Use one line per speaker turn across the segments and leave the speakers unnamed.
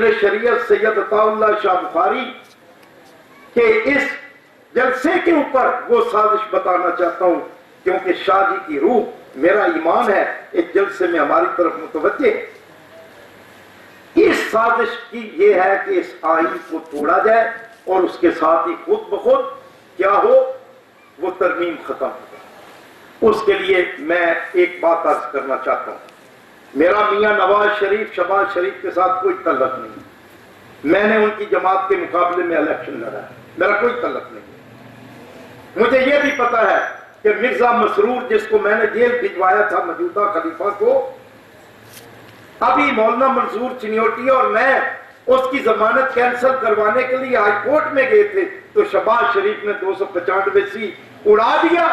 अमीर शरीयत सैयद अताउल्लाह शाह बुखारी के इस जलसे के ऊपर वो साजिश बताना चाहता हूं, क्योंकि शाह जी की रूह मेरा ईमान है इस जलसे में हमारी तरफ मुतवज्जे है। इस साजिश की ये है कि इस आइन को तोड़ा जाए और उसके साथ ही खुद ब खुद क्या हो, वो तरमीम खत्म हो जाए। उसके लिए मैं एक बात अर्ज करना चाहता हूं, मेरा मियां नवाज शरीफ शहबाज शरीफ के साथ कोई तल्लक नहीं। मैंने उनकी जमात के मुकाबले में इलेक्शन लड़ा है, मेरा कोई तल्लक नहीं। मुझे यह भी पता है कि मिर्जा मसरूर जिसको मैंने जेल भिजवाया था मौजूदा खलीफा को, अभी मौलाना मंसूर चिन्योटी और मैं उसकी जमानत कैंसिल करवाने के लिए हाई कोर्ट में गए थे, तो शहबाज शरीफ ने 295 सीट उड़ा दिया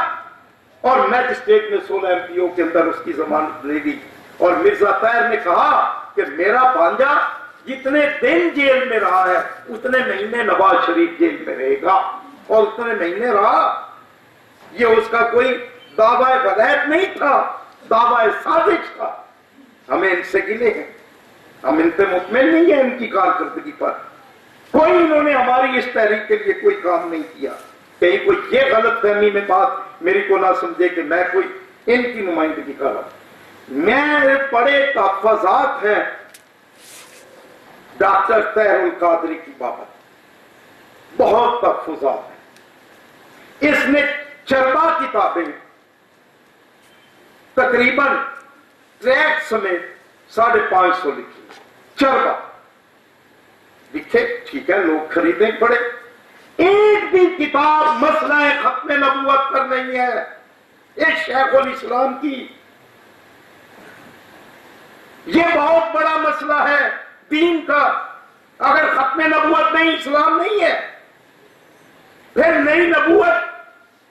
और मैजिस्ट्रेट ने 16 एमपीओ के अंदर उसकी जमानत ले दी। और मिर्जा ताहिर ने कहा कि मेरा भांजा जितने दिन जेल में रहा है उतने महीने नवाज शरीफ जेल में रहेगा, और उतने महीने रहा। ये उसका कोई दावा वलायत नहीं था, दावा साजिश था। हमें इनसे गिले हैं, हम इनसे मुतमिन नहीं है इनकी कारकर्दगी पर। कोई इन्होंने हमारी इस तहरीक के लिए कोई काम नहीं किया। कहीं कोई ये गलत फहमी में बात मेरी को ना समझे कि मैं कोई इनकी नुमाइंदगी कर रहा हूं। मेरे बड़े तहफ़्फ़ुज़ात हैं डॉक्टर ताहिर-ul-Qadri की बाबत, बहुत तहफ़्फ़ुज़ात हैं। इसने चरबा किताबें तकरीबन ट्रैक समेत 550 लिखी। चरबा लिखे, ठीक है, लोग खरीदे पड़े। एक भी किताब मसला खत्म नबूवत पर नहीं है। एक शेखुल इस्लाम की, यह बहुत बड़ा मसला है दीन का। अगर खत्म नबूवत नहीं, इस्लाम नहीं है, फिर नई नबूवत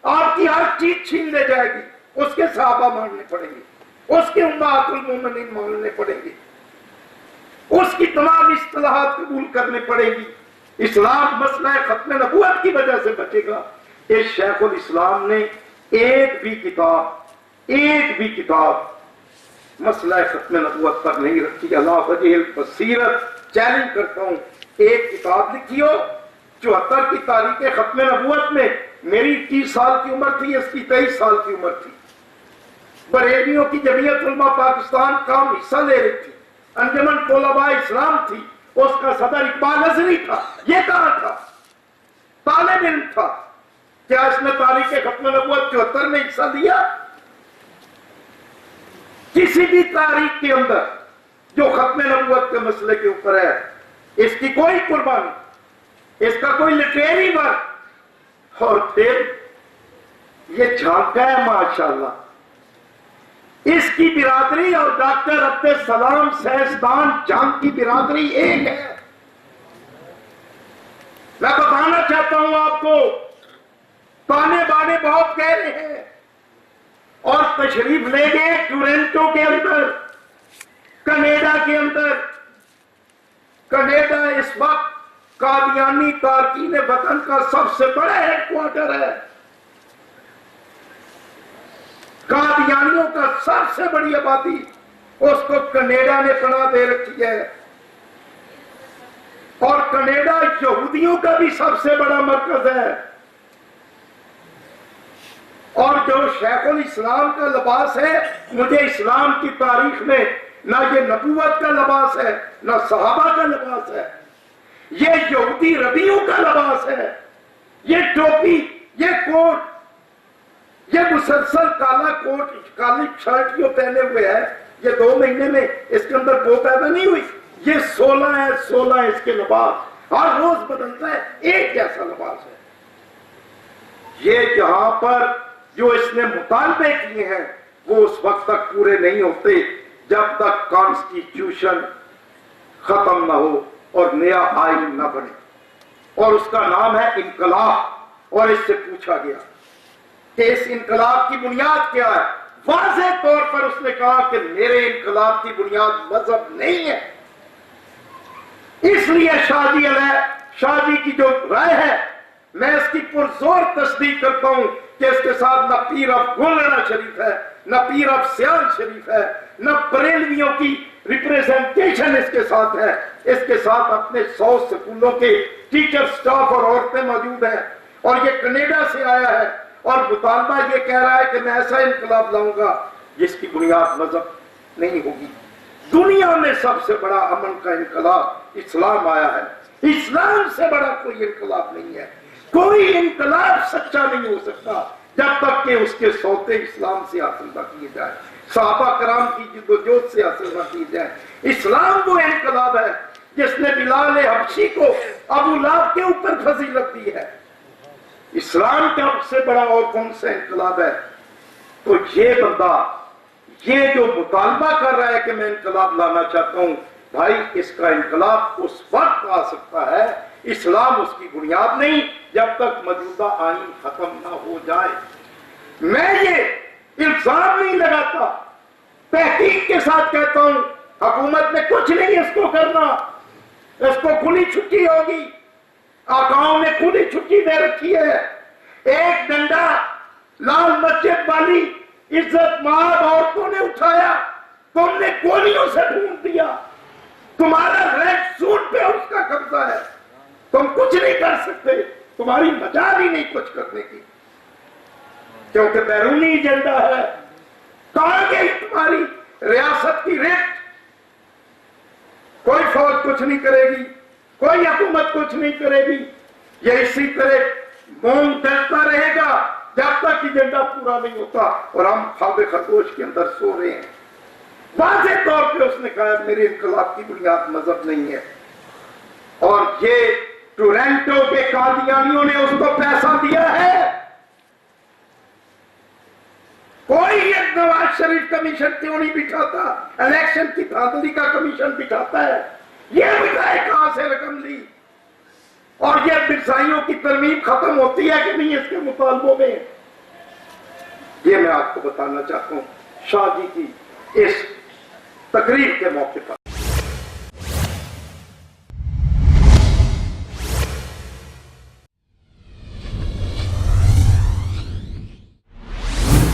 आपकी हर चीज छीन ले जाएगी। उसके सहाबा मानने पड़ेंगे, उसके उम्महातुल मोमिनीन मानने पड़ेंगे, उसकी तमाम इस्तिलाहात कबूल करने पड़ेगी। इस्लाम मसला खत्म नबूवत की वजह से बचेगा। इस शेखुल इस्लाम ने एक भी किताब मसला खत्म नबूवत पर नहीं रखी। अल्लाह वजह बसीरत चैलेंज करता हूं, एक किताब लिखी हो 74 की तारीख खत्म नबूवत में। मेरी 30 साल की उम्र थी, इसकी 23 साल की उम्र थी। बरेलियों की जमीयत उलमा पाकिस्तान काम हिस्सा ले रही थी, अंजुमन तोलबा इस्लाम थी, उसका सदर इकबाल अजहरी था। ये कहां था? तालिब इल्म था। क्या इसने तारीख खत्म नबूवत 74 में हिस्सा लिया? किसी भी तारीख के अंदर जो खत्म नबूवत के मसले के ऊपर है, इसकी कोई कुर्बानी, इसका कोई लिटरेरी वर्क। और फिर ये झांका है माशाल्लाह। इसकी बिरादरी और डॉक्टर अब्दुल सलाम सैयदान जान की बिरादरी एक है। मैं बताना चाहता हूं आपको, ताने बाने बहुत कह रहे हैं और तशरीफ ले गए टोरंटो के अंदर, कनाडा के अंदर। कनाडा इस वक्त कादियानी तारकीन वतन का सबसे बड़ा हेडक्वार्टर है। कादियानियों का सबसे बड़ी आबादी, उसको कनाडा ने पनाह दे रखी है। और कनाडा यहूदियों का भी सबसे बड़ा मरकज है। और जो शेखुल इस्लाम का लिबास है, मुझे इस्लाम की तारीख में ना ये नबूवत का लिबास है, ना सहाबा का लिबास है, ये यहूदी रबियों का लिबास है। ये टोपी, ये कोट, ये मुसलसल काला कोट, काली शर्ट जो पहने हुए है, ये 2 महीने में इसके अंदर वो पैदा नहीं हुई। ये 16 है, 16 इसके लिबास, हर रोज बदलता है, एक जैसा लिबास है। ये जहां पर जो इसने मुतालबे किए हैं वो उस वक्त तक पूरे नहीं होते जब तक कॉन्स्टिट्यूशन खत्म ना हो और नया आइन ना बने। और उसका नाम है इंकलाब। और इससे पूछा गया कि इस इंकलाब की बुनियाद क्या है? वाज़ेह तौर पर उसने कहा कि मेरे इंकलाब की बुनियाद मजहब नहीं है। इसलिए शाह जी की जो राय है, मैं इसकी पुरजोर तस्दीक करता हूं कि इसके साथ न पीर ऑफ गोलड़ा शरीफ है, न पीर ऑफ सियाल शरीफ है, न बरेलवियों की रिप्रेजेंटेशन इसके साथ है। इसके साथ अपने 100 स्कूलों के टीचर, स्टाफ और औरतें मौजूद हैं। और ये कनाडा से आया है और मुतालबा ये कह रहा है कि मैं ऐसा इनकलाब लाऊंगा जिसकी बुनियाद मजहब नहीं होगी। दुनिया में सबसे बड़ा अमन का इनकलाब इस्लाम आया है। इस्लाम से बड़ा कोई इनकलाब नहीं है। कोई इनकलाब सच्चा नहीं हो सकता जब तक कि उसके सौते इस्लाम से हासिल न किए जाए, सहाबा कराम की जिद्दोजहद से हासिल न की जाए। इस्लाम वो इनकलाब है जिसने बिलाल हबशी को अबू लहब के ऊपर फजीलत दी है। इस्लाम का सबसे बड़ा और कौन सा इनकलाब है? तो ये बंदा ये जो मुतालबा कर रहा है कि मैं इनकलाब लाना चाहता हूं, भाई इसका इनकलाब उस वक्त आ सकता है, इस्लाम उसकी बुनियाद नहीं, जब तक मौजूदा आईन खत्म ना हो जाए। मैं ये इल्जाम नहीं लगाता, तहकीक के साथ कहता हूं हुकूमत ने कुछ नहीं इसको करना, इसको खुली छुट्टी होगी। आकाओं ने खुली छुट्टी दे रखी है। एक डंडा लाल मस्जिद वाली इज्जत माब औरतों ने उठाया, तुमने गोलियों से ढूंढ दिया। तुम्हारा रेड सूट पे उसका कब्जा है, तुम कुछ नहीं कर सकते, तुम्हारी मजाल ही नहीं कुछ करने की, क्योंकि बैरूनी एजेंडा है। कहां गई तुम्हारी रियासत की रिट? कोई फौज कुछ नहीं करेगी, कोई हुकूमत कुछ नहीं करेगी। ये इसी तरह मोम डरता रहेगा जब तक एजेंडा पूरा नहीं होता। और हम ख्वाब खरगोश के अंदर सो रहे हैं। वाज़ेह तौर पे उसने कहा मेरे इनकलाब की बुनियाद मजहब नहीं है। और ये टोरंटो के कादियानियों ने उसको पैसा दिया है। कोई एक नवाज शरीफ कमीशन क्यों नहीं बिठाता? इलेक्शन की धांधली का कमीशन बिठाता है। ये बताए कहां से रकम ली? और ये मिर्जाइयों की तरमीम खत्म होती है कि नहीं इसके मुतालबों में? ये मैं आपको बताना चाहता हूं। शाह जी की इस तकरीर के मौके पर